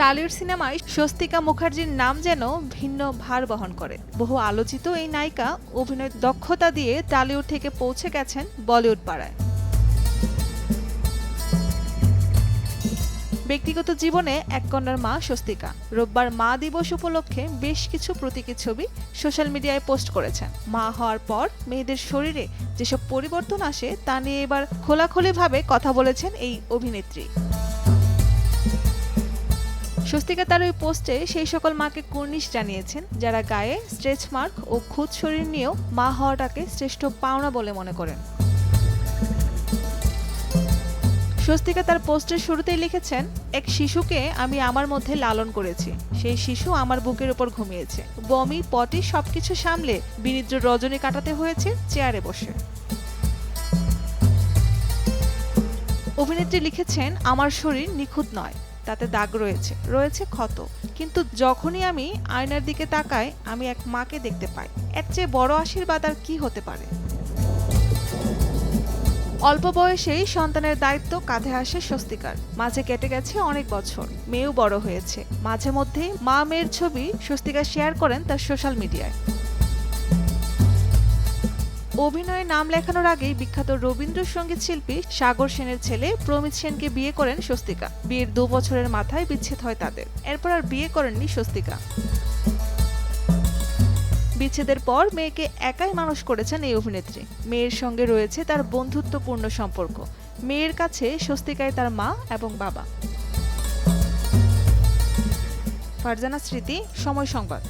Tollywood সিনেমায় স্বস্তিকা মুখার্জির নাম যেন ভিন্ন ভার বহন করে। বহু আলোচিত এই নায়িকা অভিনয়ের দক্ষতা দিয়ে টালিউড থেকে পৌঁছে গেছেন বলিউড পাড়ায়। ব্যক্তিগত জীবনে এক কন্যার মা স্বস্তিকা রোববার মা দিবস উপলক্ষে বেশ কিছু প্রতীকী ছবি সোশ্যাল মিডিয়ায় পোস্ট করেছেন। মা হওয়ার পর মেয়েদের শরীরে যেসব পরিবর্তন আসে তা নিয়ে এবার খোলাখুলিভাবে কথা বলেছেন এই অভিনেত্রী। স্বস্তিকা তার ওই পোস্টে সেই সকল মাকে কুর্নিশ জানিয়েছেন যারা গায়ে স্ট্রেচ মার্ক ও খুদ শরীর নিয়েও মা হওয়াটাকে শ্রেষ্ঠ পাওনা বলে মনে করেন। স্বস্তিকা তার পোস্টের শুরুতেই লিখেছেন, এক শিশুকে আমি আমার মধ্যে লালন করেছি। সেই শিশু আমার বুকের উপর ঘুমিয়েছে। বমি পটি সবকিছু সামলে বিনিদ্র রজনী কাটাতে হয়েছে চেয়ারে বসে। অভিনেত্রী লিখেছেন, আমার শরীর নিখুঁত নয়, তাতে দাগ রয়েছে ক্ষত, কিন্তু যখনই আমি আয়নার দিকে তাকাই আমি এক মাকে দেখতে পাই। এর চেয়ে বড় আশীর্বাদ আর কি হতে পারে। অল্প বয়সেই সন্তানের দায়িত্ব কাঁধে আসে স্বস্তিকার। মাঝে কেটে গেছে অনেক বছর, মেয়েও বড় হয়েছে। মাঝে মধ্যে মা মেয়ের ছবি স্বস্তিকা শেয়ার করেন তার সোশ্যাল মিডিয়ায়। অভিনয়ে নাম লেখানোর আগেই বিখ্যাত রবীন্দ্রসঙ্গীত শিল্পী সাগর সেনের ছেলে প্রমিত সেনকে বিয়ে করেন স্বস্তিকা। বিয়ের 2 বছরের মাথায় বিচ্ছেদ হয় তাদের। এরপর আর বিয়ে করেননি স্বস্তিকা। বিচ্ছেদের পর মেয়েকে একাই মানুষ করেছেন এই অভিনেত্রী। মেয়ের সঙ্গে রয়েছে তার বন্ধুত্বপূর্ণ সম্পর্ক। মেয়ের কাছে স্বস্তিকাই তার মা এবং বাবা। ফারজানা স্মৃতি, সময় সংবাদ।